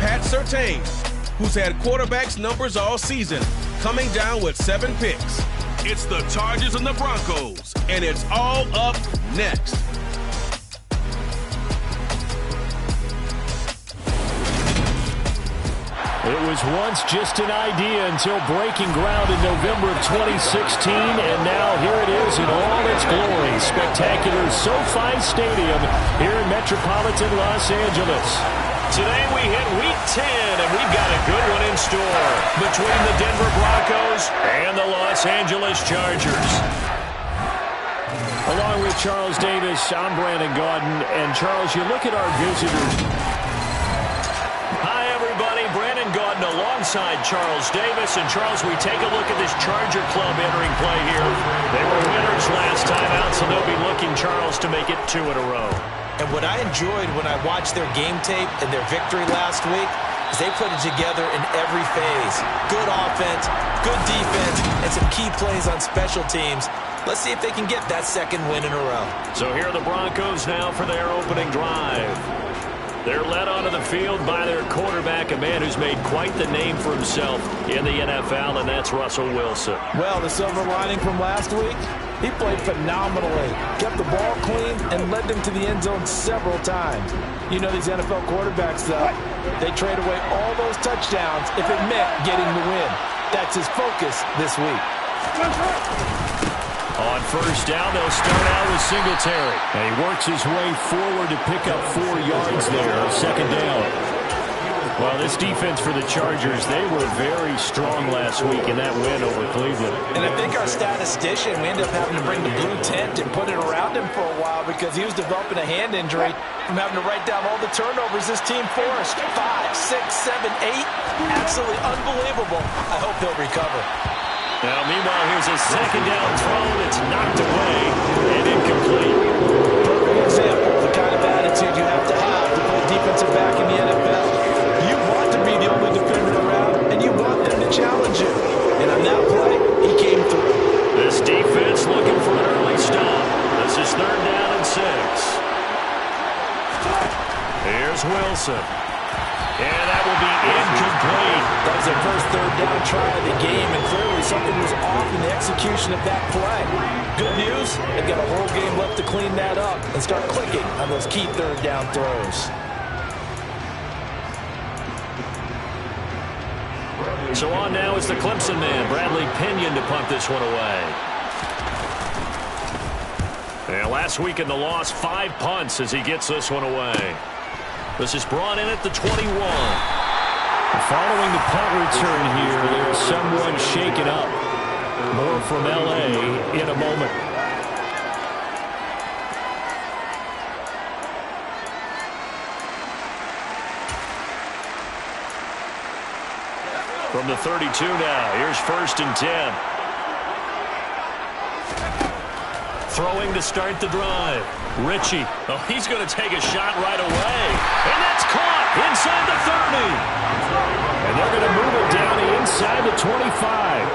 Pat Surtain, who's had quarterbacks numbers all season, coming down with 7 picks. It's the Chargers and the Broncos, and it's all up next. It was once just an idea until breaking ground in November of 2016, and now here it is in all its glory. Spectacular SoFi Stadium here in metropolitan Los Angeles. Today we hit Week 10, and we've got a good one in store between the Denver Broncos and the Los Angeles Chargers. Along with Charles Davis, I'm Brandon Gaudin, and Charles, you look at our visitors. Brandon Gaudin alongside Charles Davis. And Charles, we take a look at this Charger club entering play here. They were winners last time out, so they'll be looking, Charles, to make it 2 in a row. And what I enjoyed when I watched their game tape and their victory last week is they put it together in every phase. Good offense, good defense, and some key plays on special teams. Let's see if they can get that second win in a row. So here are the Broncos now for their opening drive. They're led onto the field by their quarterback, a man who's made quite the name for himself in the NFL, and that's Russell Wilson. Well, the silver lining from last week, he played phenomenally, kept the ball clean, and led them to the end zone several times. You know these NFL quarterbacks, though, they trade away all those touchdowns if it meant getting the win. That's his focus this week. On first down, they'll start out with Singletary. And he works his way forward to pick up 4 yards there, second down. Well, this defense for the Chargers, they were very strong last week in that win over Cleveland. And I think our statistician, we ended up having to bring the blue tent and put it around him for a while because he was developing a hand injury from having to write down all the turnovers this team forced. 5, 6, 7, 8. Absolutely unbelievable. I hope he'll recover. Now, meanwhile, here's a second down throw that's knocked away and incomplete. Perfect example of the kind of attitude you have to play defensive back in the NFL. You want to be the only defender around, and you want them to challenge you. And on that play, he came through. This defense looking for an early stop. This is 3rd down and 6. Here's Wilson. And that will be incomplete. That was their first 3rd down try of the game, and clearly something was off in the execution of that play. Good news, they've got a whole game left to clean that up and start clicking on those key 3rd down throws. So on now is the Clemson man, Bradley Pinion, to punt this one away. And last week in the loss, 5 punts as he gets this one away. This is brought in at the 21. Following the punt return here, there's someone shaken up. More from L.A. in a moment. From the 32 now, here's 1st and 10. Throwing to start the drive. Ritchie. Oh, he's going to take a shot right away. And that's caught inside the 30. And they're going to move it down inside the 25.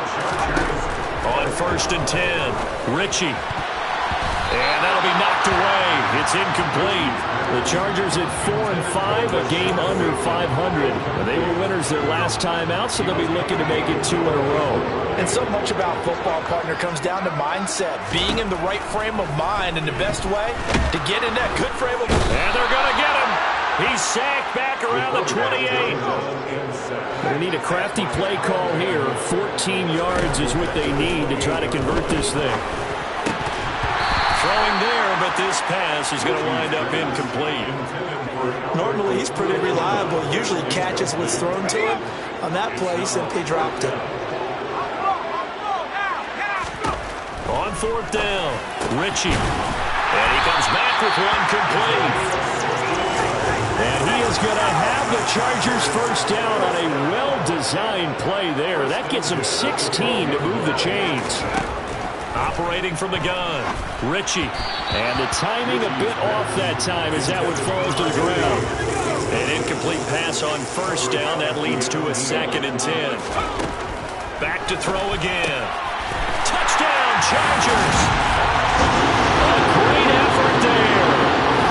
On 1st and 10, Ritchie. And that'll be knocked away. It's incomplete. The Chargers at 4-5, a game under 500. They were winners their last time out, so they'll be looking to make it 2 in a row. And so much about football, partner, comes down to mindset. Being in the right frame of mind, and the best way to get in that good frame of mind. And they're going to get him. He's sacked back around the 28. They need a crafty play call here. 14 yards is what they need to try to convert this thing. Throwing there, but this pass is going to wind up incomplete. Normally, he's pretty reliable. Usually catches what's thrown to him. On that play, he simply dropped it. On 4th down, Ritchie. And he comes back with one complete. And he is going to have the Chargers first down on a well-designed play there. That gets him 16 to move the chains. Operating from the gun, Ritchie. And the timing a bit off that time as that one falls to the ground. An incomplete pass on 1st down. That leads to a 2nd and 10. Back to throw again. Touchdown, Chargers. A great effort there.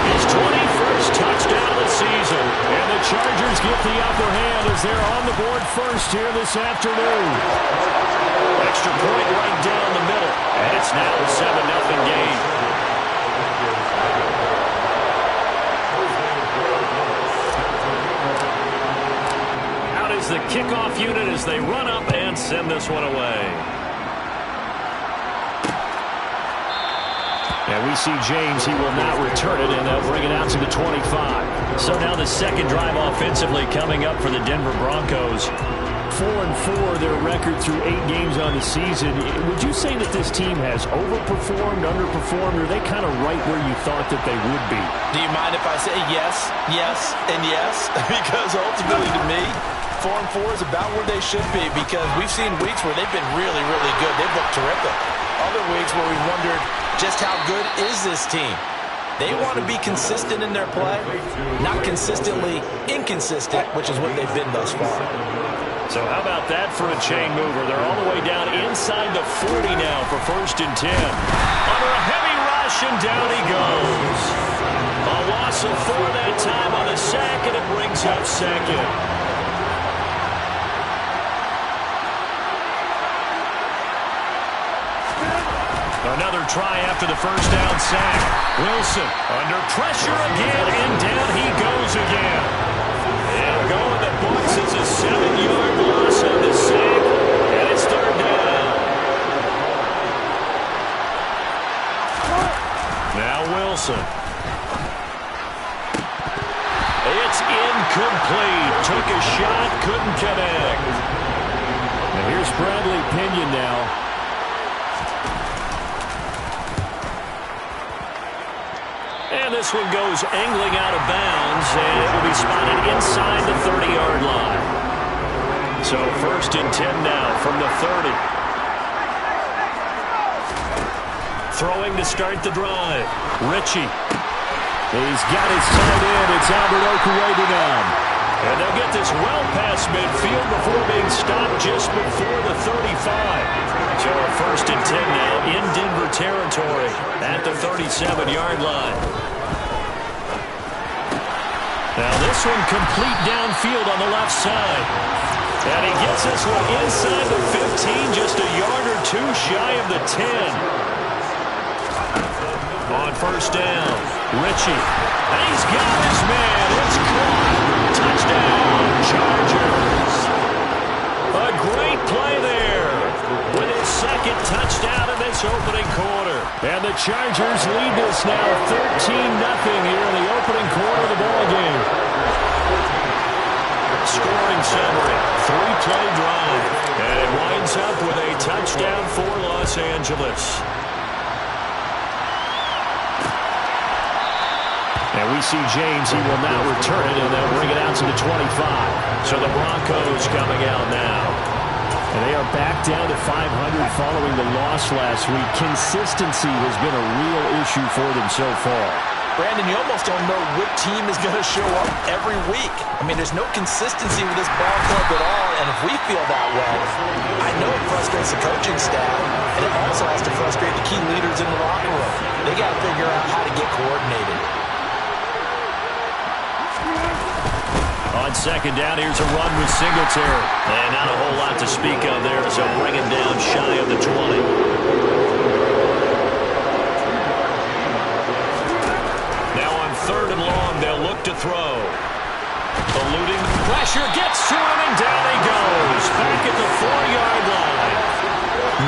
His 21st touchdown of the season. And the Chargers get the upper as they're on the board first here this afternoon. Extra point right down the middle. And it's now a 7-0 game. Out is the kickoff unit as they run up and send this one away. And we see James, he will not return it, and they'll bring it out to the 25. So now the second drive offensively coming up for the Denver Broncos. 4-4, their record through 8 games on the season. Would you say that this team has overperformed, underperformed, or are they kind of right where you thought that they would be? Do you mind if I say yes, yes, and yes? Because ultimately to me, 4-4 is about where they should be, because we've seen weeks where they've been really, really good. They've looked terrific. Other weeks where we've wondered just how good is this team. They want to be consistent in their play, not consistently inconsistent, which is what they've been thus far. So how about that for a chain mover? They're all the way down inside the 40 now for 1st and 10. Under a heavy rush, and down he goes. A loss of 4 that time on the sack, and it brings up second. Another try after the first down sack. Wilson under pressure again, and down he goes again. And going the Bucs is a 7-yard loss on the sack, and it's 3rd down. Now Wilson. It's incomplete. Took a shot, couldn't connect. And here's Bradley Pinion now. And this one goes angling out of bounds, and it will be spotted inside the 30-yard line. So 1st and 10 now from the 30. Throwing to start the drive. Ritchie. He's got his tight end. It's Albert Okwuegbunam. And they'll get this well past midfield before being stopped just before the 35. So a 1st and 10 now in Denver territory at the 37-yard line. Now this one complete downfield on the left side. And he gets this one inside the 15, just a yard or 2 shy of the 10. On 1st down, Ritchie. And he's got his man. It's caught. Touchdown, Chargers. A great play there with his 2nd touchdown in this opening quarter. And the Chargers lead this now 13-0 here in the opening quarter of the ballgame. Scoring summary, 3-play drive. And it winds up with a touchdown for Los Angeles. And we see James, he will now return it, and they'll bring it out to the 25. So the Broncos coming out now. And they are back down to 500 following the loss last week. Consistency has been a real issue for them so far. Brandon, you almost don't know what team is going to show up every week. I mean, there's no consistency with this ball club at all, and if we feel that way, I know it frustrates the coaching staff, and it also has to frustrate the key leaders in the locker room. They got to figure out how to get coordinated. On 2nd down, here's a run with Singletary. And not a whole lot to speak of there, so bring him down shy of the 20. Now on 3rd and long, they'll look to throw. Eluding pressure, gets to him, and down he goes. Back at the 4-yard line.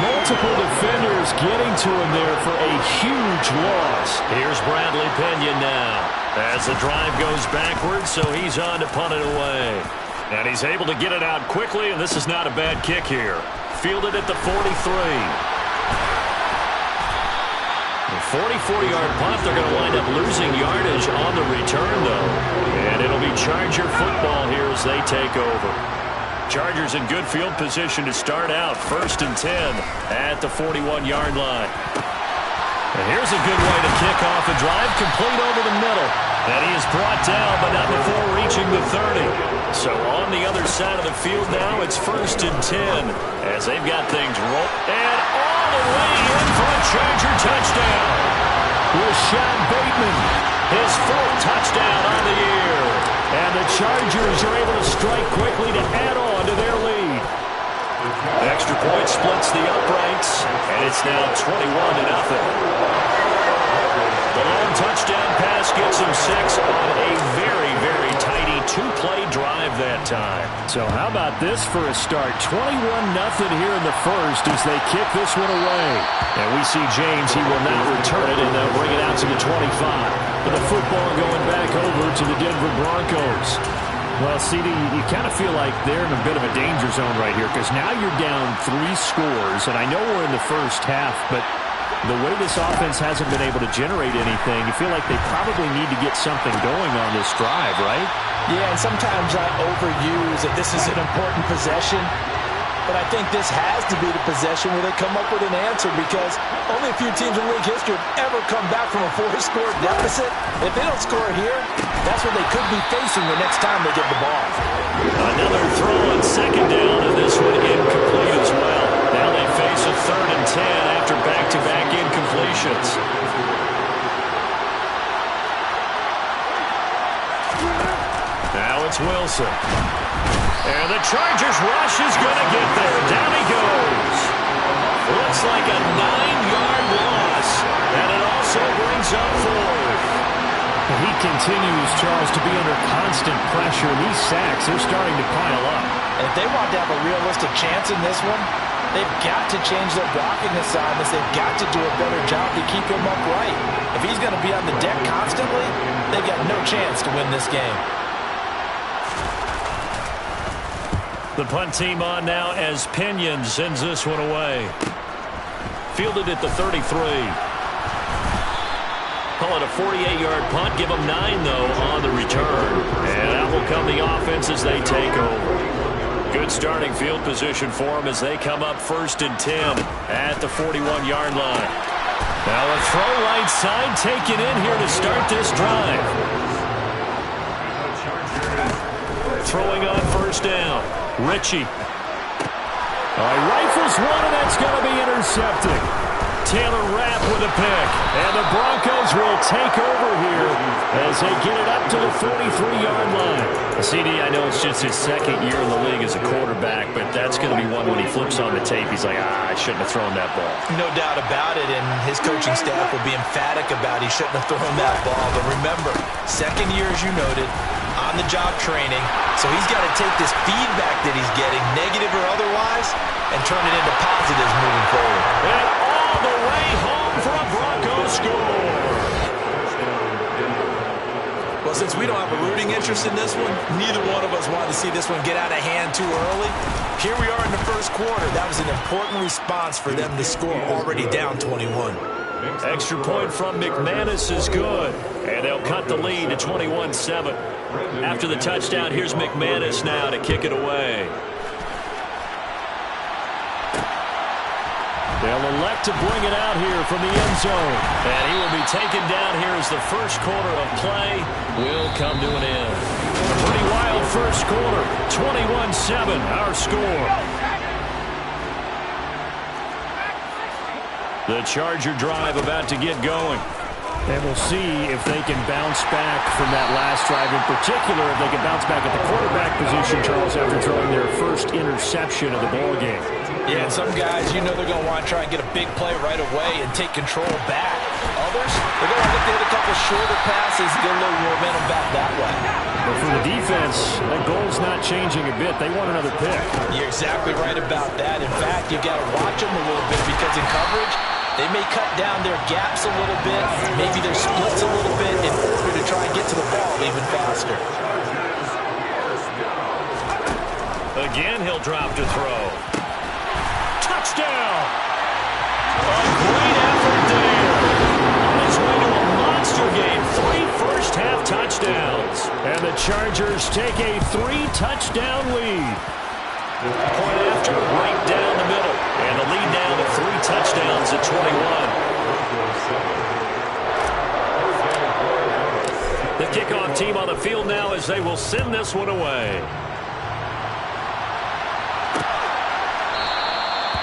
Multiple defenders getting to him there for a huge loss. Here's Bradley Pinion now. As the drive goes backwards, so he's on to punt it away. And he's able to get it out quickly, and this is not a bad kick here. Fielded at the 43. The 44-yard punt, they're going to wind up losing yardage on the return, though. And it'll be Charger football here as they take over. Chargers in good field position to start out. 1st and 10 at the 41-yard line. And here's a good way to kick off a drive, complete over the middle. And he is brought down, but not before reaching the 30. So on the other side of the field now, it's 1st and 10 as they've got things rolled. And all the way in for a Charger touchdown. Rashad Bateman His fourth touchdown on the year. And the Chargers are able to strike quickly to add on to their lead. Extra point splits the uprights, and it's now 21-0. The long touchdown pass gets him 6 on a very, very tidy two-play drive that time. So how about this for a start? 21-0 here in the first as they kick this one away. And we see James. He will now return it, and they'll bring it out to the 25. But the football going back over to the Denver Broncos. Well, CD, you kind of feel like they're in a bit of a danger zone right here because now you're down 3 scores, and I know we're in the first half, but the way this offense hasn't been able to generate anything, you feel like they probably need to get something going on this drive, right? Yeah, and sometimes I overuse that this is an important possession, but I think this has to be the possession where they come up with an answer because only a few teams in league history have ever come back from a 4-score deficit. If they don't score here, that's what they could be facing the next time they get the ball. Another throw on second down, and this one incomplete as well. Now they face a 3rd and 10 after back-to-back incompletions. Now it's Wilson. And the Chargers rush is going to get there. Down he goes. Looks like a 9-yard loss. And it also brings up 4th. He continues, Charles, to be under constant pressure. These sacks, they're starting to pile up. And if they want to have a realistic chance in this one, they've got to change their blocking assignments. They've got to do a better job to keep him upright. If he's going to be on the deck constantly, they've got no chance to win this game. The punt team on now as Pinion sends this one away. Fielded at the 33. Call it a 48-yard punt. Give them 9, though, on the return. And out will come the offense as they take over. Good starting field position for them as they come up 1st and 10 at the 41-yard line. Now a throw right side taken in here to start this drive. Throwing on 1st down. Ritchie. Rifles one, and that's going to be intercepted. Taylor Rapp with a pick. And the Broncos will take over here as they get it up to the 43-yard line. CD, I know it's just his 2nd year in the league as a quarterback, but that's going to be one when he flips on the tape. He's like, I shouldn't have thrown that ball. No doubt about it, and his coaching staff will be emphatic about he shouldn't have thrown that ball. But remember, 2nd year, as you noted, on-the-job training, so he's got to take this feedback that he's getting, negative or otherwise, and turn it into positives moving forward. And all the way home for a Broncos score. Well, since we don't have a rooting interest in this one, neither one of us wanted to see this one get out of hand too early. Here we are in the 1st quarter. That was an important response for them to score, already down 21. Extra point from McManus is good. And they'll cut the lead to 21-7. After the touchdown, here's McManus now to kick it away. They'll elect to bring it out here from the end zone. And he will be taken down here as the 1st quarter of play will come to an end. A pretty wild 1st quarter. 21-7, our score. The Charger drive about to get going. And we'll see if they can bounce back from that last drive. In particular, if they can bounce back at the quarterback position, Charles, after throwing their first interception of the ballgame. Yeah, and some guys, you know they're going to want to try and get a big play right away and take control back. Others, they're going to look to hit a couple shorter passes, get a little momentum back that way. But for the defense, that goal's not changing a bit. They want another pick. You're exactly right about that. In fact, you got to watch them a little bit because in coverage, they may cut down their gaps a little bit, maybe their splits a little bit in order to try and get to the ball even faster. Again, he'll drop to throw. Touchdown! A great effort there. On his way to a monster game, 3 first-half touchdowns. And the Chargers take a 3-touchdown lead. Point after, right down the middle. And the lead down to 3 touchdowns at 21. The kickoff team on the field now as they will send this one away.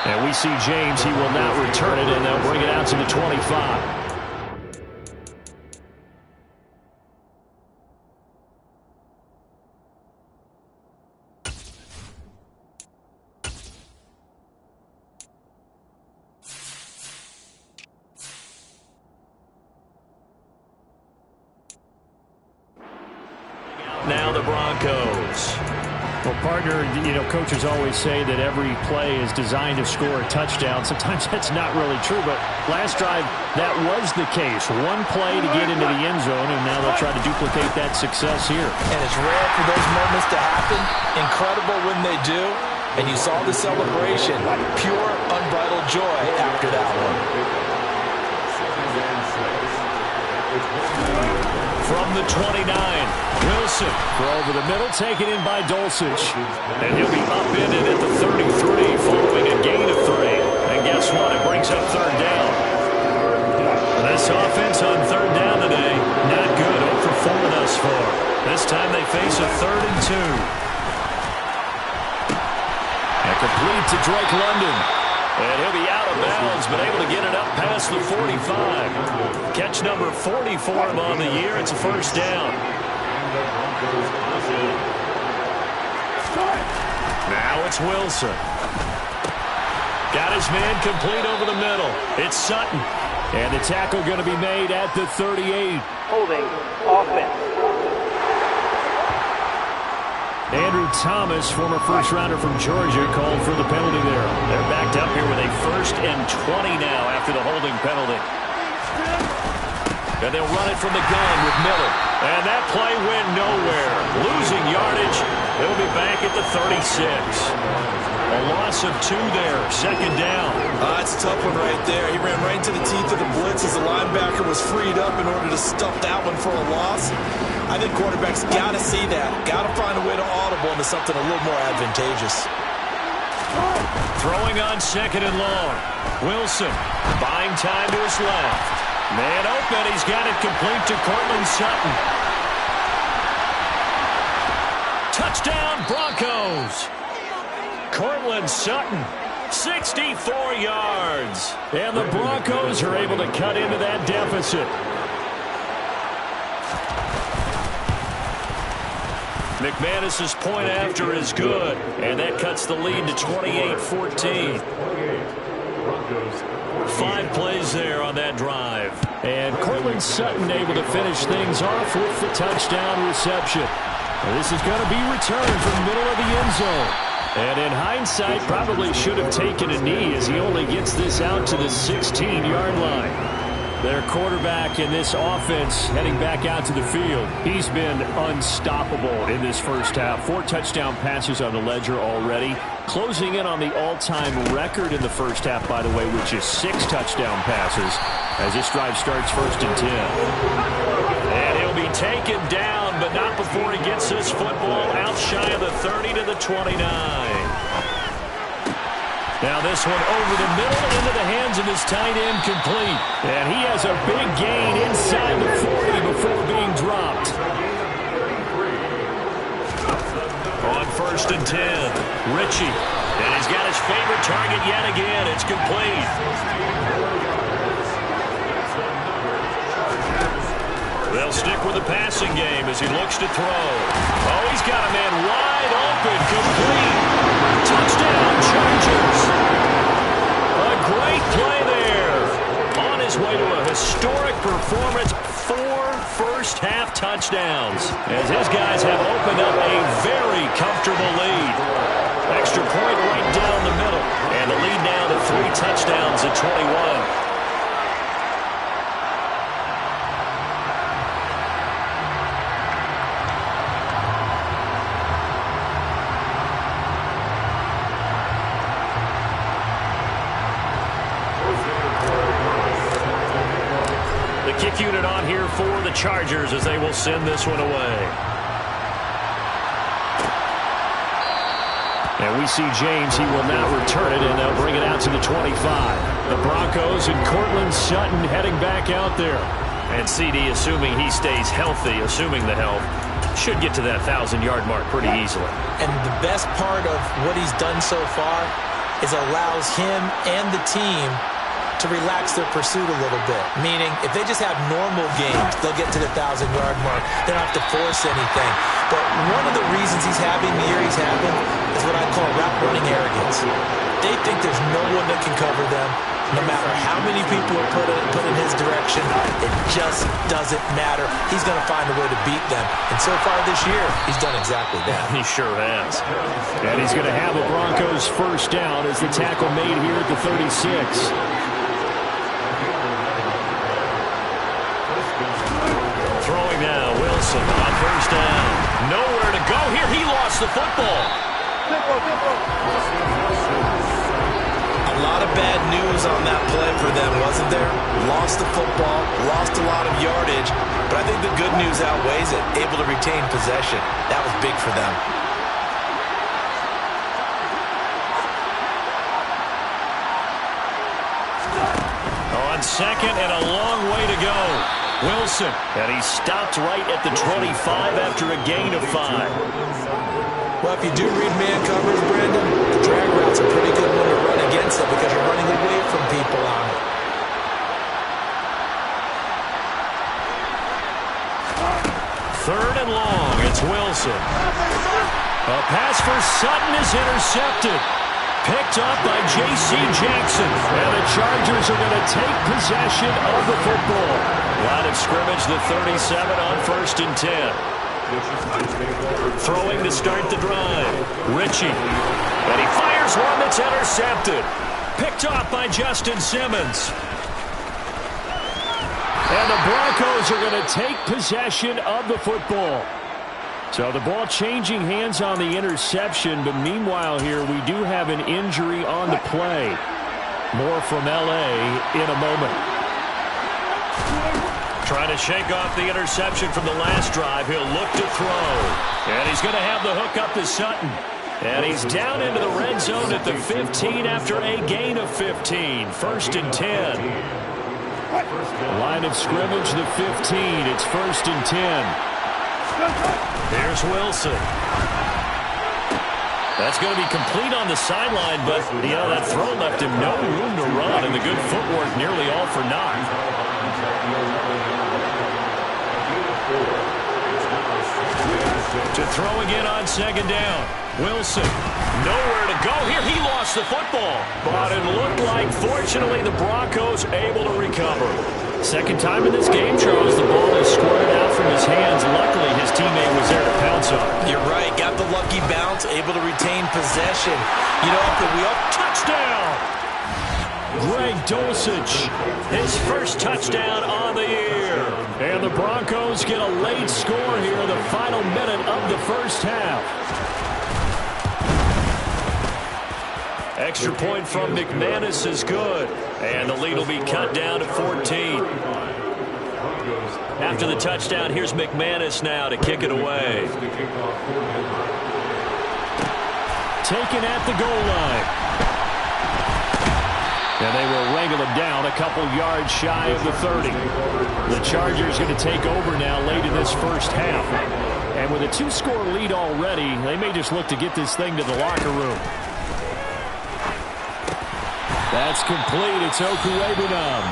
And we see James. He will now return it, and they'll bring it out to the 25. now the Broncos. Well, partner, coaches always say that every play is designed to score a touchdown. Sometimes that's not really true, but last drive, that was the case. One play to get into the end zone, and now they'll try to duplicate that success here. And it's rare for those moments to happen. Incredible when they do. And you saw the celebration, pure, unbridled joy after that one. From the 29, Wilson. Throw over the middle, taken in by Dulcich. And he'll be upended at the 33 following a gain of 3. And guess what? It brings up third down. This offense on third down today, not good. 0 for 4 thus far. This time they face a 3rd and 2. And complete to Drake London. And he'll be out of bounds, but able to get it up past the 45. Catch number 40 for him on the year. It's a first down. Now it's Wilson. Got his man complete over the middle. It's Sutton. And the tackle going to be made at the 38. Holding offense. Andrew Thomas, former first-rounder from Georgia, called for the penalty there. They're backed up here with a 1st and 20 now after the holding penalty. And they'll run it from the gun with Miller. And that play went nowhere. Losing yardage. He'll be back at the 36. A loss of 2 there. 2nd down. It's a tough one right there. He ran right into the teeth of the blitz as the linebacker was freed up in order to stuff that one for a loss. I think quarterbacks got to see that. Got to find a way to audible into something a little more advantageous. Throwing on 2nd and long. Wilson buying time to his left. Man open. He's got it complete to Cortland Sutton. Touchdown Broncos. Cortland Sutton, 64 yards. And the Broncos are able to cut into that deficit. McManus's point after is good, and that cuts the lead to 28-14. 5 plays there on that drive. And Cortland Sutton able to finish things off with the touchdown reception. And this is going to be returned from the middle of the end zone. And in hindsight, probably should have taken a knee as he only gets this out to the 16-yard line. Their quarterback in this offense heading back out to the field. He's been unstoppable in this first half. 4 touchdown passes on the ledger already. Closing in on the all-time record in the first half, by the way, which is 6 touchdown passes as this drive starts 1st and 10. And he'll be taken down, but not before he gets this football out shy of the 30 to the 29. Now this one over the middle into the hands of his tight end, complete. And he has a big gain inside the 40 before being dropped. On 1st and 10, Ritchie. And he's got his favorite target yet again. It's complete. They'll stick with the passing game as he looks to throw. Oh, he's got a man wide open, complete. Touchdown, Chargers. A great play there. On his way to a historic performance, 4 first-half touchdowns. As his guys have opened up a very comfortable lead. Extra point right down the middle. And the lead now to 3 touchdowns at 21. Kick unit on here for the Chargers as they will send this one away. And we see James. He will not return it, and they'll bring it out to the 25. The Broncos and Cortland Sutton heading back out there. And CD, assuming he stays healthy, assuming the health, should get to that 1,000-yard mark pretty easily. And the best part of what he's done so far is allows him and the team to relax their pursuit a little bit. Meaning, if they just have normal games, they'll get to the 1,000-yard mark. They don't have to force anything. But one of the reasons he's having the year he's having is what I call route running arrogance. They think there's no one that can cover them. No matter how many people are put in his direction, it just doesn't matter. He's going to find a way to beat them. And so far this year, he's done exactly that. He sure has. And he's going to have a Broncos first down as the tackle made here at the 36. Throwing now, Wilson on first down. Nowhere to go here. He lost the football. A lot of bad news on that play for them, wasn't there? Lost the football, lost a lot of yardage, but I think the good news outweighs it. Able to retain possession. That was big for them. On second and a long way to go. Wilson, and he stopped right at the 25 after a gain of 5. Well, if you do read man coverage, Brandon, the drag route's a pretty good one to run against it because you're running away from people on it. Third and long, it's Wilson. A pass for Sutton is intercepted. Picked up by J.C. Jackson. And the Chargers are going to take possession of the football. Line of scrimmage, the 37 on first and 10. Throwing to start the drive. Ritchie. And he fires one that's intercepted. Picked off by Justin Simmons. And the Broncos are going to take possession of the football. So the ball changing hands on the interception, but meanwhile here we do have an injury on the play. More from L.A. in a moment. Trying to shake off the interception from the last drive. He'll look to throw. And he's going to have the hook up to Sutton. And he's down into the red zone at the 15 after a gain of 15. First and 10. Line of scrimmage, the 15. It's first and 10. Here's Wilson. That's going to be complete on the sideline, but, that throw left him no room to run, and the good footwork nearly all for naught. To throw again on second down. Wilson, nowhere to go here. He lost the football, but it looked like, fortunately, the Broncos able to recover. Second time in this game, Charles, the ball is squirted out from his hands. Luckily, his teammate was there to pounce on. You're right. Got the lucky bounce, able to retain possession. Touchdown! Greg Dulcich, his first touchdown on the year. And the Broncos get a late score here in the final minute of the first half. Extra point from McManus is good. And the lead will be cut down to 14. After the touchdown, here's McManus now to kick it away. Taken at the goal line. And they will wrangle him down a couple yards shy of the 30. The Chargers going to take over now late in this first half. And with a 2-score lead already, they may just look to get this thing to the locker room. That's complete. It's Okuwebunam.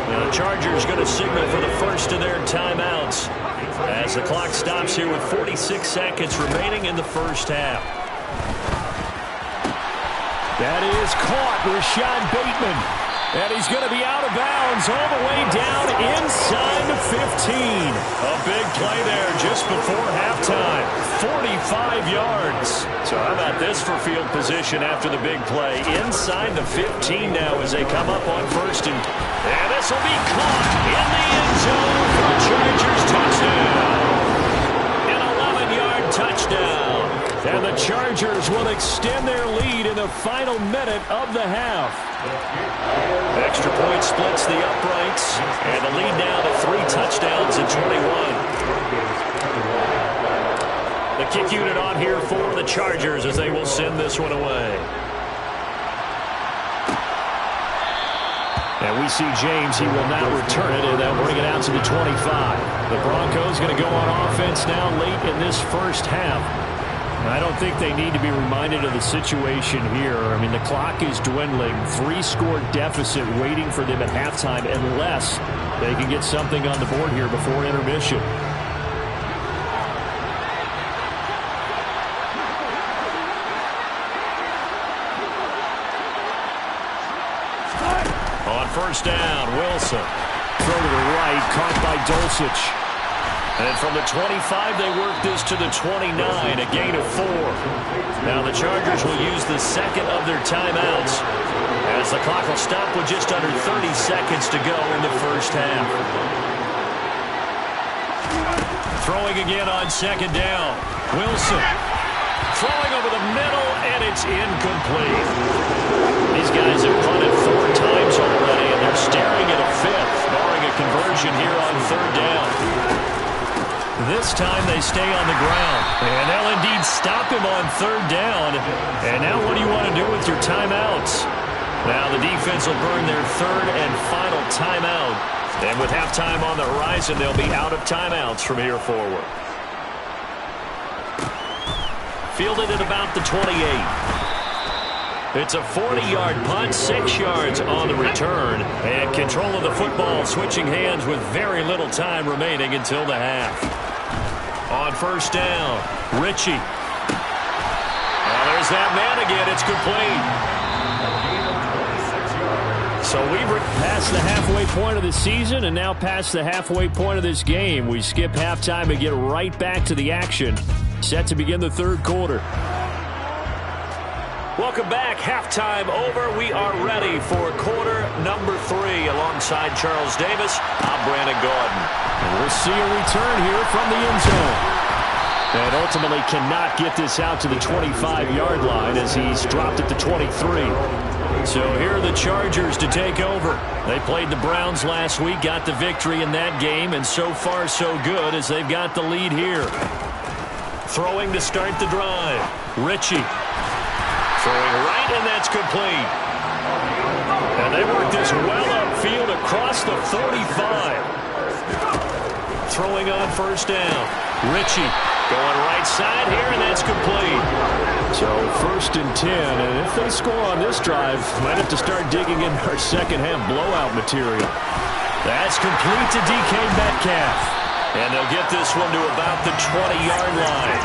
The Chargers going to signal for the first of their timeouts as the clock stops here with 46 seconds remaining in the first half. That is caught, Rashad Bateman. And he's going to be out of bounds all the way down inside the 15. A big play there just before halftime. 45 yards. So how about this for field position after the big play? Inside the 15 now as they come up on first and this will be caught in the end zone for the Chargers touchdown. An 11-yard touchdown. And the Chargers will extend their lead in the final minute of the half. Extra point splits the uprights. And the lead now to 3 touchdowns and 21. The kick unit on here for the Chargers as they will send this one away. And we see James. He will not return it, and they'll bring it out to the 25. The Broncos going to go on offense now late in this first half. I don't think they need to be reminded of the situation here. I mean, the clock is dwindling. 3-score deficit waiting for them at halftime unless they can get something on the board here before intermission. first down. Wilson. Throw to the right, caught by Dulcich. And from the 25, they work this to the 29, a gain of 4. Now the Chargers will use the second of their timeouts as the clock will stop with just under 30 seconds to go in the first half. Throwing again on second down. Wilson throwing over the middle, and it's incomplete. These guys have punted 4 times already, and they're staring at a 5th, barring a conversion here on third down. This time they stay on the ground, and they'll indeed stop him on third down. And now what do you want to do with your timeouts? Now the defense will burn their third and final timeout. And with halftime on the horizon, they'll be out of timeouts from here forward. Fielded at about the 28. It's a 40-yard punt, 6 yards on the return. And control of the football switching hands with very little time remaining until the half. On first down, Ritchie. Well, there's that man again. It's complete. So we've passed the halfway point of the season and now past the halfway point of this game. We skip halftime and get right back to the action. Set to begin the third quarter. Welcome back. Halftime over. We are ready for quarter number 3. Alongside Charles Davis, I'm Brandon Gordon. And we'll see a return here from the end zone. And ultimately cannot get this out to the 25-yard line as he's dropped at the 23. So here are the Chargers to take over. They played the Browns last week, got the victory in that game, and so far so good as they've got the lead here. Throwing to start the drive. Ritchie. Throwing right, and that's complete. And they work this well upfield across the 35. Throwing on first down. Ritchie going right side here, and that's complete. So first and 10, and if they score on this drive, might have to start digging in our second half blowout material. That's complete to DK Metcalf. And they'll get this one to about the 20-yard line.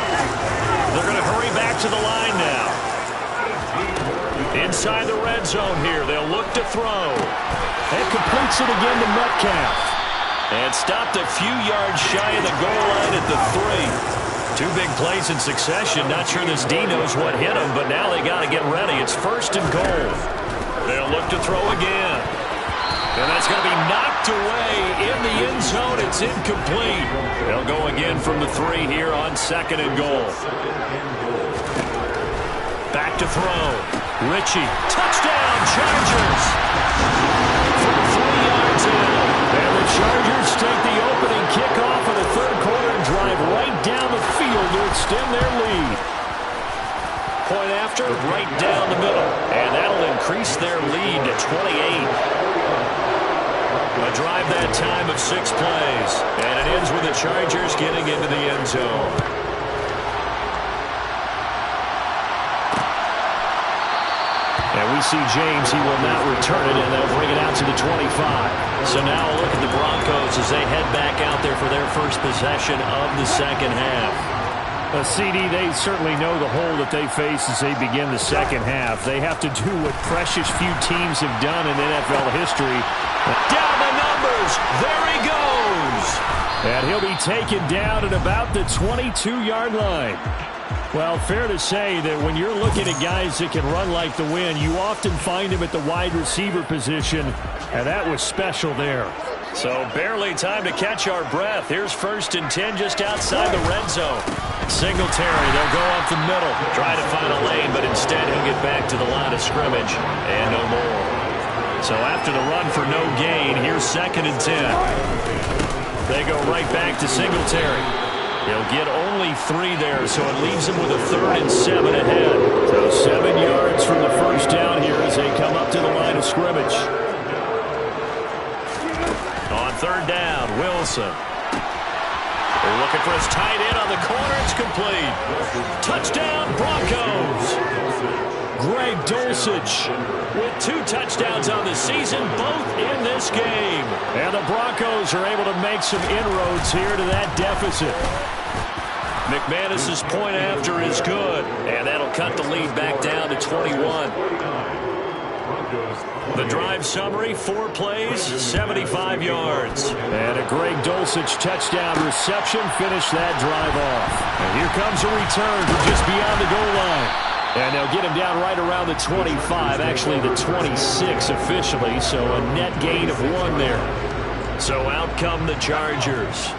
They're going to hurry back to the line now. Inside the red zone here, they'll look to throw. And completes it again to Metcalf. And stopped a few yards shy of the goal line at the 3. 2 big plays in succession. Not sure this D knows what hit him, but now they got to get ready. It's first and goal. They'll look to throw again. And that's going to be knocked away in the end zone. It's incomplete. They'll go again from the 3 here on second and goal. Back to throw. Ritchie. Touchdown, Chargers. From 3 yards in. And the Chargers take the opening kickoff of the third quarter and drive right down the field to extend their lead. Point after, right down the middle. And that'll increase their lead to 28. A drive that time of 6 plays. And it ends with the Chargers getting into the end zone. And we see James, he will not return it, and they'll bring it out to the 25. So now a look at the Broncos as they head back out there for their first possession of the second half. CD, they certainly know the hole that they face as they begin the second half. They have to do what precious few teams have done in NFL history. Down the numbers. There he goes. And he'll be taken down at about the 22-yard line. Well, fair to say that when you're looking at guys that can run like the wind, you often find him at the wide receiver position, and that was special there. So barely time to catch our breath. Here's first and 10 just outside the red zone. Singletary, they'll go up the middle. Try to find a lane, but instead he'll get back to the line of scrimmage and no more. So after the run for no gain, here's second and 10. They go right back to Singletary. He'll get only 3 there, so it leaves him with a 3rd and 7 ahead. So 7 yards from the first down here as they come up to the line of scrimmage. On third down, Wilson. They're looking for his tight end on the corner. It's complete. Touchdown, Broncos. Greg Dulcich with 2 touchdowns on the season, both in this game. And the Broncos are able to make some inroads here to that deficit. McManus's point after is good, and that'll cut the lead back down to 21. The drive summary, 4 plays, 75 yards. And a Greg Dulcich touchdown reception finished that drive off. And here comes a return from just beyond the goal line. And they'll get him down right around the 25, actually the 26 officially, so a net gain of 1 there. So out come the Chargers.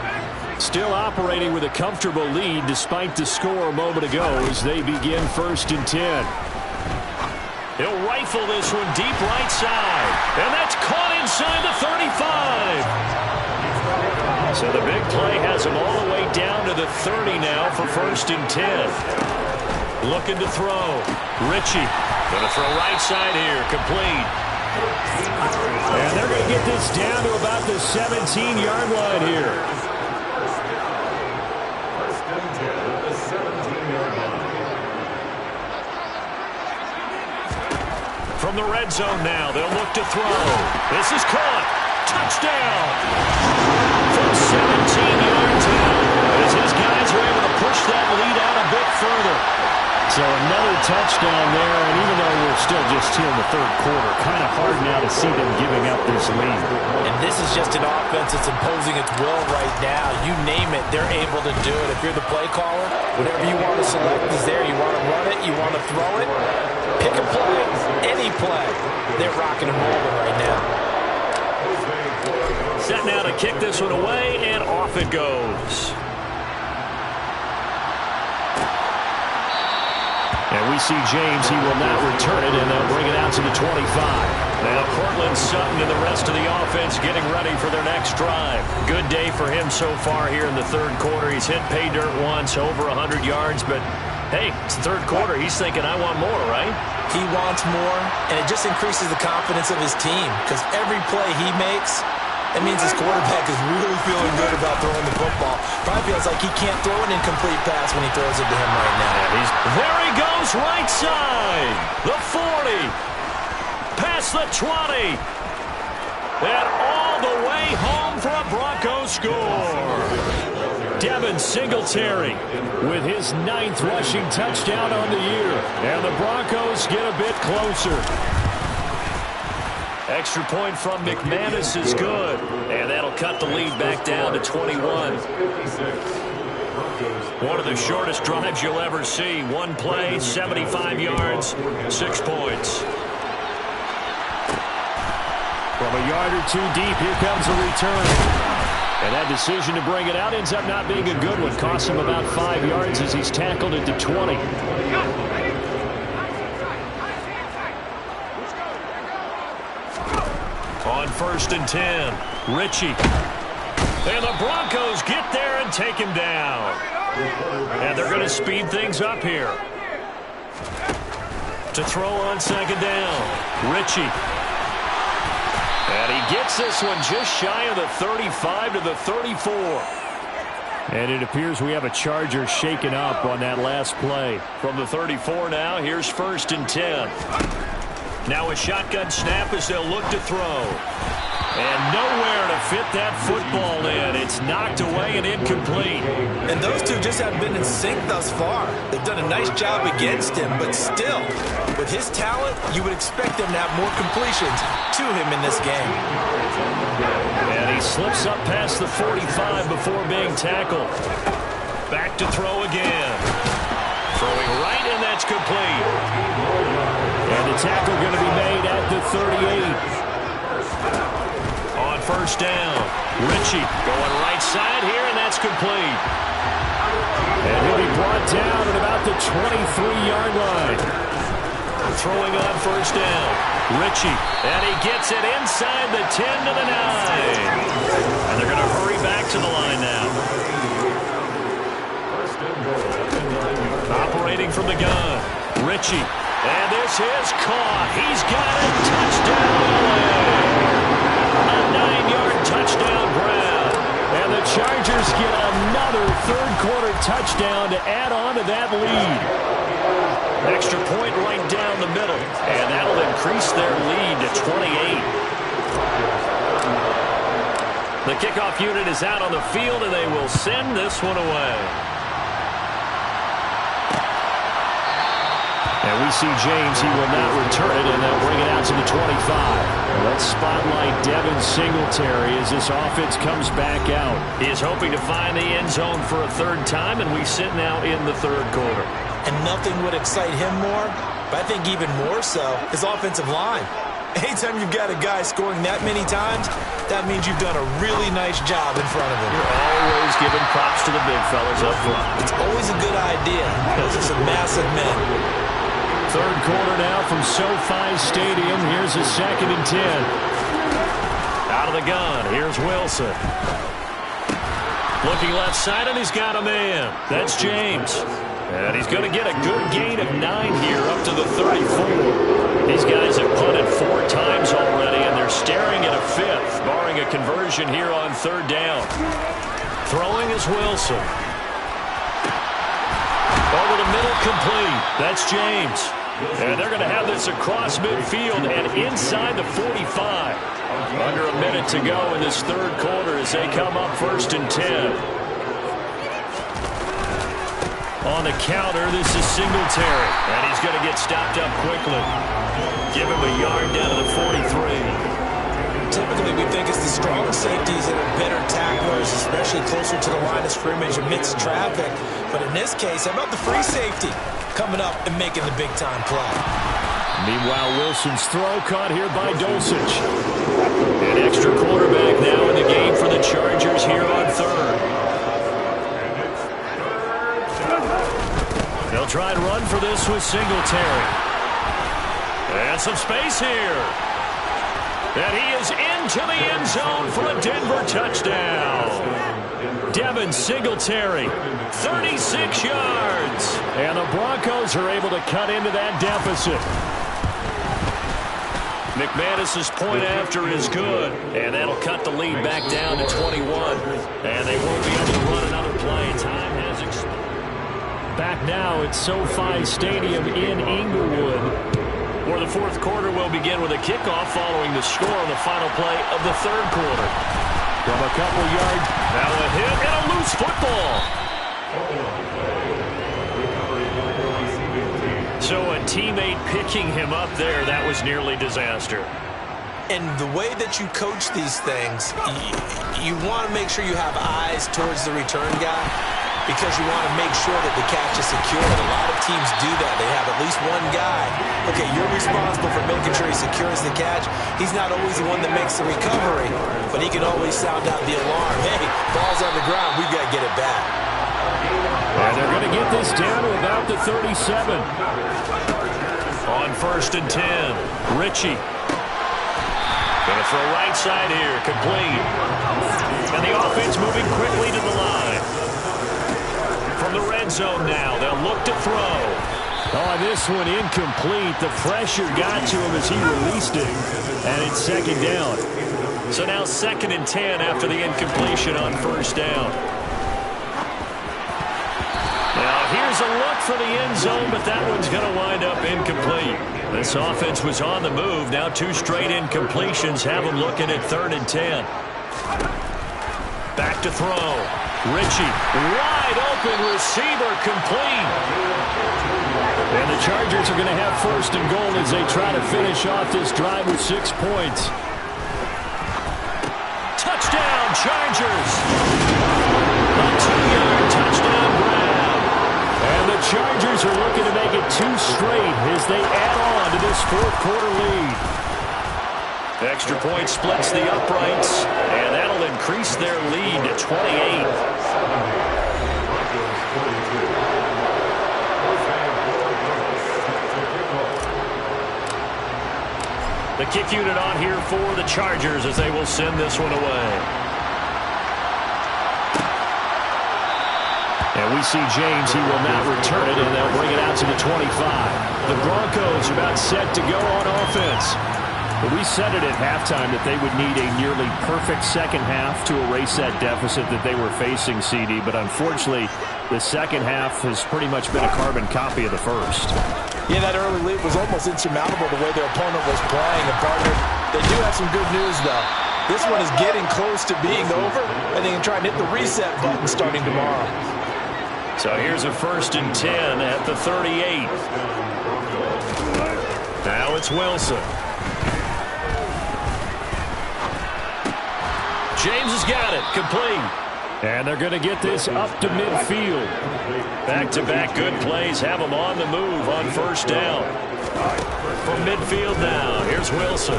Still operating with a comfortable lead despite the score a moment ago as they begin 1st and 10. He'll rifle this one deep right side. And that's caught inside the 35. So the big play has him all the way down to the 30 now for 1st and 10. Looking to throw. Ritchie going to throw right side here. Complete. And they're going to get this down to about the 17-yard line here. From the red zone now, they'll look to throw. This is caught. Touchdown. From 17 yards out, as his guys are able to push that lead out a bit further. So another touchdown there, and even though we're still just here in the 3rd quarter, kind of hard now to see them giving up this lead. And this is just an offense that's imposing its will right now. You name it, they're able to do it. If you're the play caller, whatever you want to select is there. You want to run it, you want to throw it, pick a play, any play. They're rocking and rolling right now. Set now to kick this one away, and off it goes. And we see James, he will not return it, and they'll bring it out to the 25. Now Cortland Sutton and the rest of the offense getting ready for their next drive. Good day for him so far here in the 3rd quarter. He's hit pay dirt once, over 100 yards, but hey, it's the 3rd quarter. He's thinking, I want more, right? He wants more, and it just increases the confidence of his team because every play he makes, that means his quarterback is really feeling good about throwing the football. Probably feels like he can't throw an incomplete pass when he throws it to him right now. There he goes, right side. The 40. Past the 20. And all the way home for a Broncos score. Devin Singletary with his 9th rushing touchdown on the year. And the Broncos get a bit closer. Extra point from McManus is good. And that'll cut the lead back down to 21. One of the shortest drives you'll ever see. 1 play, 75 yards, 6 points. From a yard or 2 deep, here comes a return. And that decision to bring it out ends up not being a good one. Costs him about 5 yards as he's tackled it to 20. On 1st and 10, Ritchie. And the Broncos get there and take him down. And they're going to speed things up here. To throw on 2nd down, Ritchie. And he gets this one just shy of the 35 to the 34. And it appears we have a Charger shaken up on that last play. From the 34 now, here's 1st and 10. Now a shotgun snap as they'll look to throw. And nowhere to fit that football in. It's knocked away and incomplete. And those two just haven't been in sync thus far. They've done a nice job against him, but still, with his talent, you would expect them to have more completions to him in this game. And he slips up past the 45 before being tackled. Back to throw again. Throwing right, and that's complete. And the tackle going to be made at the 38. On 1st down, Ritchie going right side here, and that's complete. And he'll be brought down at about the 23-yard line. Throwing on 1st down, Ritchie, and he gets it inside the 10 to the 9. And they're going to hurry back to the line now. Operating from the gun, Ritchie. And this is caught. He's got it. Touchdown. A 9-yard touchdown grab. And the Chargers get another 3rd quarter touchdown to add on to that lead. Extra point right down the middle. And that'll increase their lead to 28. The kickoff unit is out on the field, and they will send this one away. And And we see James. He will not return it, and they'll bring it out to the 25. Let's spotlight Devin Singletary as this offense comes back out. He is hoping to find the end zone for a third time, and we sit now in the third quarter. And nothing would excite him more, but I think even more so, his offensive line. Anytime you've got a guy scoring that many times, that means you've done a really nice job in front of him. You're always giving props to the big fellas up front. It's always a good idea. Those are some massive men. Third quarter now from SoFi Stadium. Here's a 2nd and 10. Out of the gun, here's Wilson. Looking left side, and he's got a man. That's James. And he's going to get a good gain of 9 here up to the 34. These guys have punted 4 times already, and they're staring at a 5th, barring a conversion here on 3rd down. Throwing is Wilson. Over the middle, complete. That's James. And they're going to have this across midfield and inside the 45. Under a minute to go in this third quarter as they come up 1st and 10. On the counter, this is Singletary. And he's going to get stopped up quickly. Give him a yard down to the 43. Typically, we think it's the strong safeties that are better tacklers, especially closer to the line of scrimmage amidst traffic. But in this case, how about the free safety coming up and making the big-time play? Meanwhile, Wilson's throw caught here by Dulcich. An extra quarterback now in the game for the Chargers here on 3rd. They'll try and run for this with Singletary. And some space here. And he is into the end zone for a Denver touchdown. Devin Singletary, 36 yards. And the Broncos are able to cut into that deficit. McManus's point after is good. And that'll cut the lead back down to 21. And they won't be able to run another play. Time has expired. Back now at SoFi Stadium in Inglewood, where the fourth quarter will begin with a kickoff following the score on the final play of the third quarter. From a couple yards. Now a hit and a loose football. So a teammate picking him up there, that was nearly disaster. And the way that you coach these things, you want to make sure you have eyes towards the return guy, because you want to make sure that the catch is secured. A lot of teams do that. They have at least one guy. Okay, you're responsible for making sure he secures the catch. He's not always the one that makes the recovery, but he can always sound out the alarm. Hey, ball's on the ground. We've got to get it back. And they're going to get this down to about the 37. On 1st and 10, Ritchie. Going to throw right side here, complete. And the offense moving quickly to the line. From the red zone now, they'll look to throw. Oh, this one incomplete. The pressure got to him as he released it. And it's 2nd down. So now 2nd and 10 after the incompletion on 1st down. Now here's a look for the end zone, but that one's going to wind up incomplete. This offense was on the move. Now 2 straight incompletions have them looking at 3rd and 10. Back to throw. Ritchie, wide open receiver, complete. And the Chargers are going to have 1st and goal as they try to finish off this drive with 6 points. Touchdown, Chargers. A 2-yard touchdown grab. And the Chargers are looking to make it 2 straight as they add on to this fourth quarter lead. Extra point splits the uprights, and that'll increase their lead to 28. The kick unit on here for the Chargers as they will send this one away. And we see James. He will not return it, and they'll bring it out to the 25. The Broncos are about set to go on offense. But we said it at halftime that they would need a nearly perfect second half to erase that deficit that they were facing, CD. But unfortunately, the second half has pretty much been a carbon copy of the first. Yeah, that early lead was almost insurmountable the way their opponent was playing. And partner, they do have some good news, though. This one is getting close to being over, and they can try and hit the reset button starting tomorrow. So here's a 1st and 10 at the 38. Now it's Wilson. James has got it. Complete. And they're going to get this up to midfield. Back-to-back good plays have them on the move on first down. From midfield now, here's Wilson.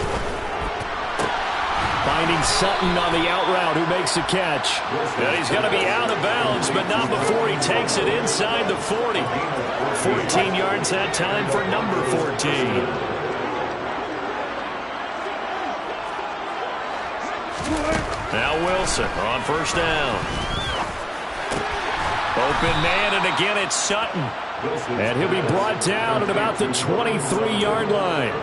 Finding Sutton on the out route, who makes the catch. And he's going to be out of bounds, but not before he takes it inside the 40. 14 yards that time for number 14. Now Wilson on first down. Open man, and again it's Sutton. And he'll be brought down at about the 23-yard line.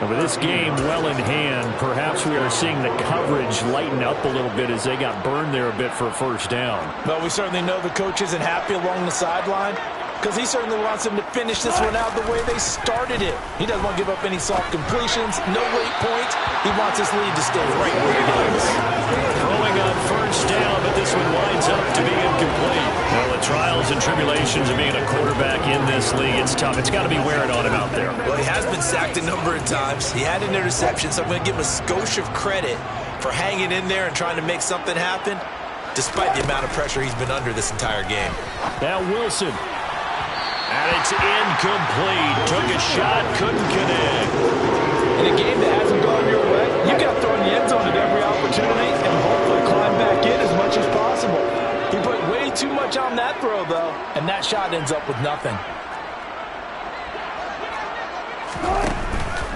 And with this game well in hand, perhaps we are seeing the coverage lighten up a little bit as they got burned there a bit for a first down. Well, we certainly know the coach isn't happy along the sideline, because he certainly wants them to finish this one out the way they started it. He doesn't want to give up any soft completions, no late points. He wants his lead to stay right where it is. Throwing on first down, but this one winds up to be incomplete. Well, the trials and tribulations of being a quarterback in this league, it's tough. It's got to be wearing on him out there. Well, he has been sacked a number of times. He had an interception, so I'm going to give him a skosh of credit for hanging in there and trying to make something happen, despite the amount of pressure he's been under this entire game. Now Wilson. And it's incomplete. Took a shot, couldn't connect. In a game that hasn't gone your way, you got to throw in the end zone at every opportunity and hopefully climb back in as much as possible. He put way too much on that throw, though, and that shot ends up with nothing.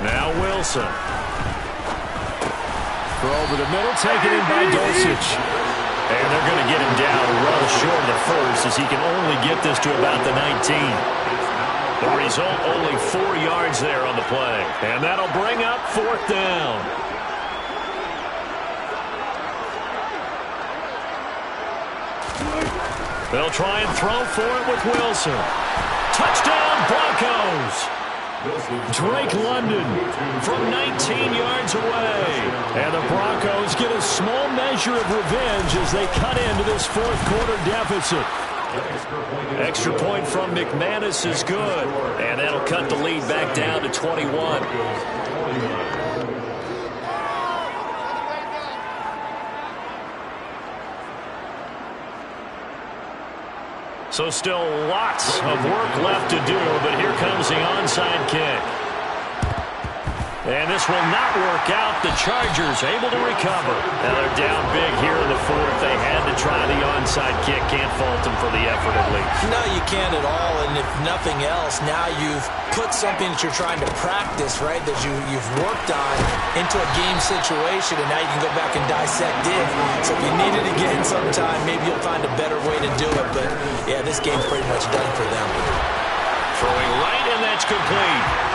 Now Wilson. Throw over the middle, taken in by Dulcich. And they're going to get him down well short of the first, as he can only get this to about the 19. The result, only 4 yards there on the play. And that'll bring up fourth down. They'll try and throw for it with Wilson. Touchdown, Broncos! Drake London from 19 yards away. And the Broncos get a small measure of revenge as they cut into this fourth quarter deficit. Extra point from McManus is good. And that'll cut the lead back down to 21. So still lots of work left to do, but here comes the onside kick. And this will not work out. The Chargers able to recover. Now they're down big here in the fourth. They had to try the onside kick. Can't fault them for the effort at least. No, you can't at all. And if nothing else, now you've put something that you're trying to practice, right, that you've worked on into a game situation, and now you can go back and dissect it. So if you need it again sometime, maybe you'll find a better way to do it. But, yeah, this game's pretty much done for them. Throwing right, and that's complete.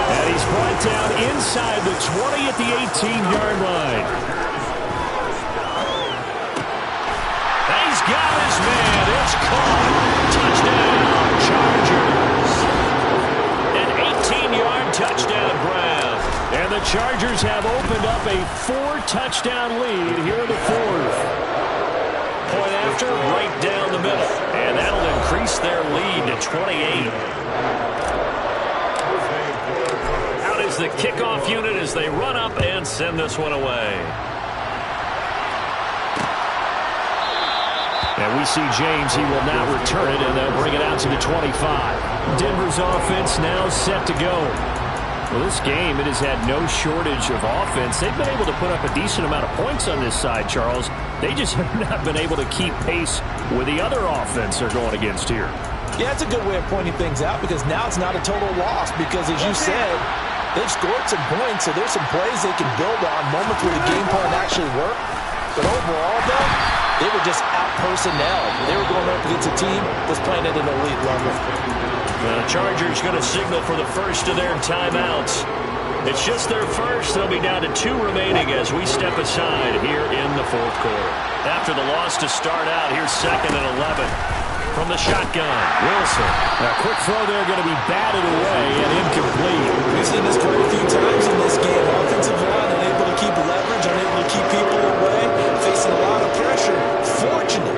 And he's brought down inside the 20 at the 18-yard line. And he's got his man. It's caught. Touchdown, Chargers. An 18-yard touchdown grab. And the Chargers have opened up a 4-touchdown lead here in the fourth. Point after, right down the middle. And that'll increase their lead to 28. The kickoff unit as they run up and send this one away. And we see James. He will now return it, and they'll bring it out to the 25. Denver's offense now set to go. Well, this game, it has had no shortage of offense. They've been able to put up a decent amount of points on this side, Charles. They just have not been able to keep pace with the other offense they're going against here. Yeah, it's a good way of pointing things out, because now it's not a total loss, because as you said, they've scored some points, so there's some plays they can build on, moments where the game plan actually worked. But overall, though, they were just out-personnel. They were going up against a team that's playing at an elite level. The Chargers going to signal for the first of their timeouts. It's just their first. They'll be down to 2 remaining as we step aside here in the fourth quarter. After the loss to start out, here's 2nd and 11. From the shotgun, Wilson. A quick throw there, going to be batted away and incomplete. We've seen this quite a few times in this game. Offensive line unable to keep leverage, unable to keep people away, facing a lot of pressure. Fortunate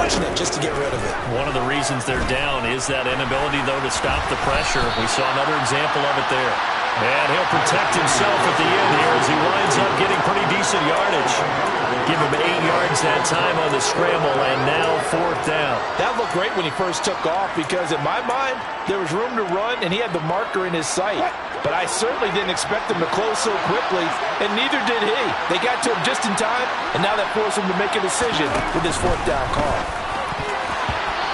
stretching it just to get rid of it. One of the reasons they're down is that inability, though, to stop the pressure. We saw another example of it there. And he'll protect himself at the end here as he winds up getting pretty decent yardage. Give him 8 yards that time on the scramble, and now 4th down. That looked great when he first took off because, in my mind, there was room to run, and he had the marker in his sight. But I certainly didn't expect him to close so quickly, and neither did he. They got to him just in time, and now that forced him to make a decision with his 4th down call.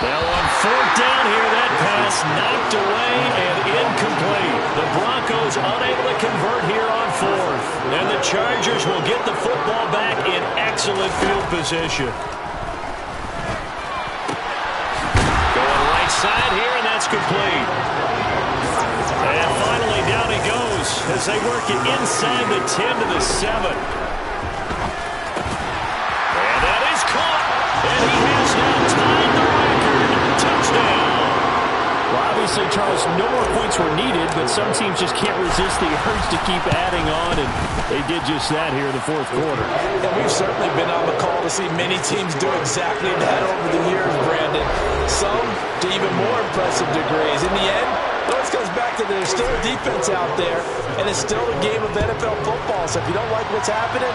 Now on 4th down here, that pass knocked away and incomplete. The Broncos unable to convert here on 4th. And the Chargers will get the football back in excellent field position. Going right side here, and that's complete. And finally down he goes as they work it inside the 10 to the 7. And that is caught. And he has now tied the record. Touchdown. Well, obviously, Charles, no more points were needed, but some teams just can't resist the urge to keep adding on, and they did just that here in the 4th quarter. And we've certainly been on the call to see many teams do exactly that over the years, Brandon. Some to even more impressive degrees. In the end, it always comes back to there's still a defense out there, and it's still a game of NFL football. So if you don't like what's happening,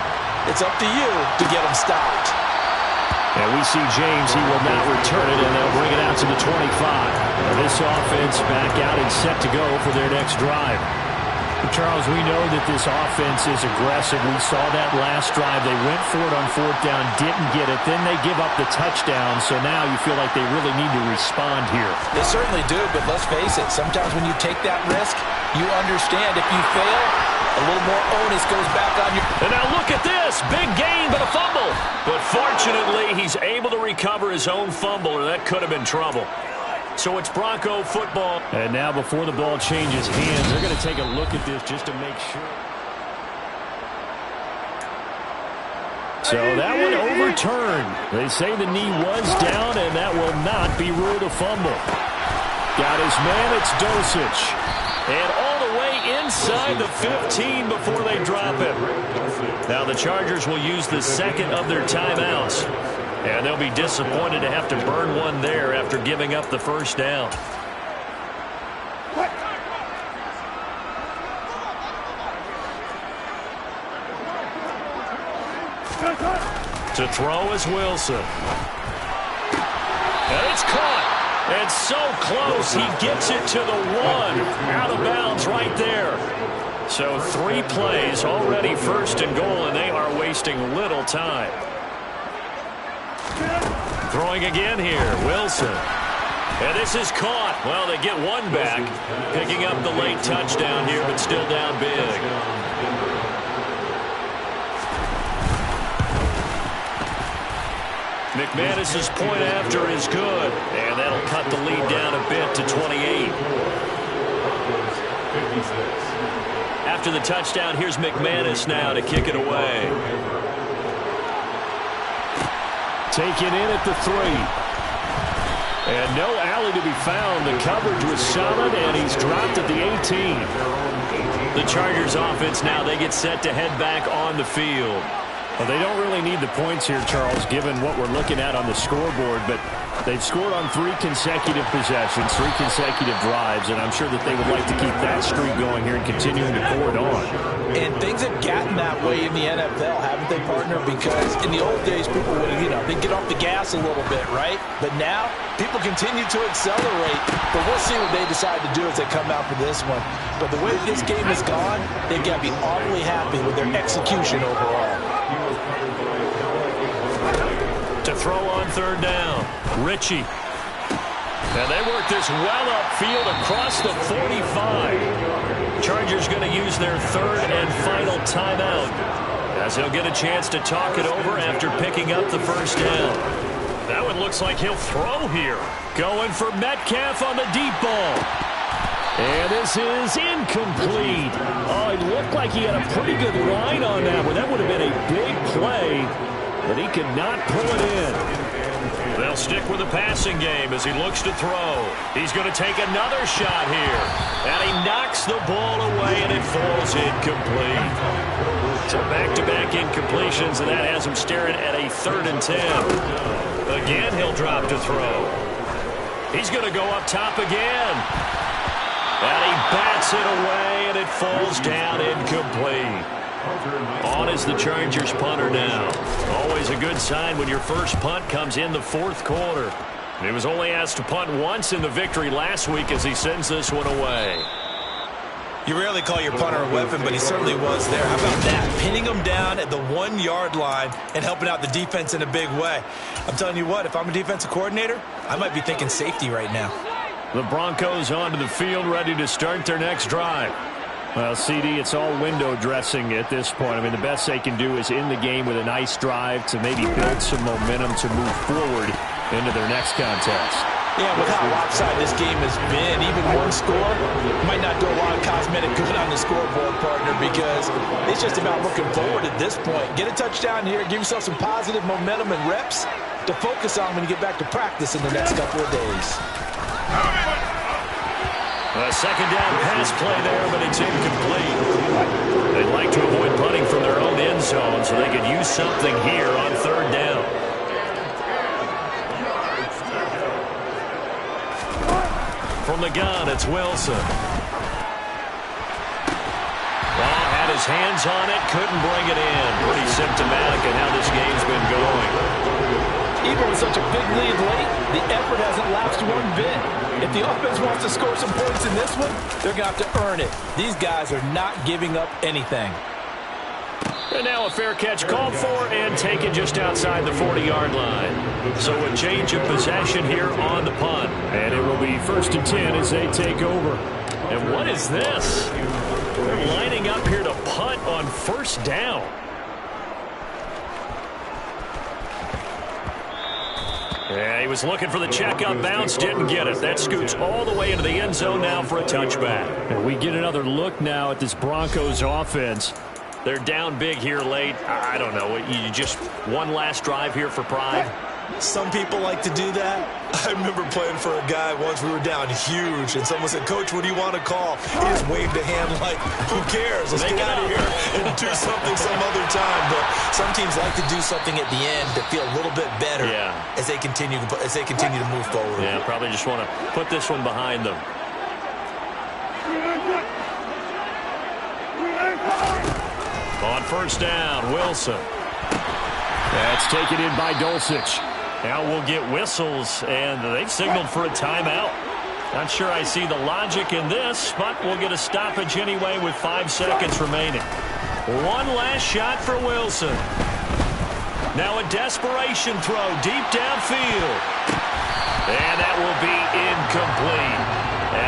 it's up to you to get them stopped. And we see James, he will not return it, and they'll bring it out to the 25. And this offense back out and set to go for their next drive. Charles, we know that this offense is aggressive. We saw that last drive. They went for it on 4th down, didn't get it. Then they give up the touchdown, so now you feel like they really need to respond here. They certainly do, but let's face it, sometimes when you take that risk, you understand if you fail, a little more onus goes back on you. And now look at this. Big gain, but a fumble. But fortunately, he's able to recover his own fumble, or that could have been trouble. So it's Bronco football. And now before the ball changes hands, they're going to take a look at this just to make sure. So that one overturned. They say the knee was down, and that will not be ruled a fumble. Got his man, it's Dosich. And all the way inside the 15 before they drop him. Now the Chargers will use the second of their timeouts. And they'll be disappointed to have to burn one there after giving up the 1st down. To throw is Wilson. And it's caught. And so close, he gets it to the 1. Out of bounds right there. So 3 plays, already 1st and goal, and they are wasting little time. Throwing again here, Wilson. And this is caught. Well, they get one back. Picking up the late touchdown here, but still down big. McManus's point after is good. And that'll cut the lead down a bit to 28. After the touchdown, here's McManus now to kick it away. Taken in at the 3. And no alley to be found. The coverage was solid, and he's dropped at the 18. The Chargers offense now, they get set to head back on the field. Well, they don't really need the points here, Charles, given what we're looking at on the scoreboard, but they've scored on 3 consecutive possessions, 3 consecutive drives, and I'm sure that they would like to keep that streak going here and continuing to pour it on. And things have gotten that way in the NFL, haven't they, partner? Because in the old days, people would, they'd get off the gas a little bit, right? But now, people continue to accelerate. But we'll see what they decide to do as they come out for this one. But the way this game has gone, they've got to be awfully happy with their execution overall. To throw on 3rd down, Ritchie. And they work this well upfield across the 45. Chargers going to use their 3rd and final timeout, as he'll get a chance to talk it over after picking up the 1st down. That one looks like he'll throw here. Going for Metcalf on the deep ball. And this is incomplete. Oh, it looked like he had a pretty good line on that one. That would have been a big play, but he could not pull it in. They'll stick with the passing game as he looks to throw. He's going to take another shot here. And he knocks the ball away, and it falls incomplete. So back-to-back incompletions, and that has him staring at a 3rd and 10. Again, he'll drop to throw. He's going to go up top again. And he bats it away, and it falls down incomplete. On is the Chargers punter now. Always a good sign when your first punt comes in the 4th quarter. He was only asked to punt once in the victory last week as he sends this one away. You rarely call your punter a weapon, but he certainly was there. How about that? Pinning him down at the 1-yard line and helping out the defense in a big way. I'm telling you what, if I'm a defensive coordinator, I might be thinking safety right now. The Broncos onto the field, ready to start their next drive. Well, CD, it's all window dressing at this point. I mean, the best they can do is end the game with a nice drive to maybe build some momentum to move forward into their next contest. Yeah, with how lopsided this game has been, even one score might not do a lot of cosmetic good on the scoreboard, partner, because it's just about looking forward at this point. Get a touchdown here, give yourself some positive momentum and reps to focus on when you get back to practice in the next couple of days. A second down pass play there, but it's incomplete. They'd like to avoid punting from their own end zone so they could use something here on 3rd down. From the gun, it's Wilson. Well, had his hands on it, couldn't bring it in. Pretty symptomatic of how this game's been going. Even with such a big lead late, the effort hasn't lapsed one bit. If the offense wants to score some points in this one, they're going to have to earn it. These guys are not giving up anything. And now a fair catch called for and taken just outside the 40-yard line. So a change of possession here on the punt. And it will be 1st and 10 as they take over. And what is this? They're lining up here to punt on 1st down. Yeah, he was looking for the checkup bounce, didn't get it. That scoots all the way into the end zone now for a touchback. And we get another look now at this Broncos offense. They're down big here late. I don't know. You just one last drive here for pride? Some people like to do that. I remember playing for a guy once. We were down huge, and someone said, "Coach, what do you want to call?" He just waved a hand like, "Who cares? Let's get out of here and do something some other time." But some teams like to do something at the end to feel a little bit better as they continue to move forward. Yeah, probably just want to put this one behind them. On 1st down, Wilson. That's taken in by Dulcich. Now we'll get whistles, and they've signaled for a timeout. Not sure I see the logic in this, but we'll get a stoppage anyway with 5 seconds remaining. One last shot for Wilson. Now a desperation throw deep downfield. And that will be incomplete. As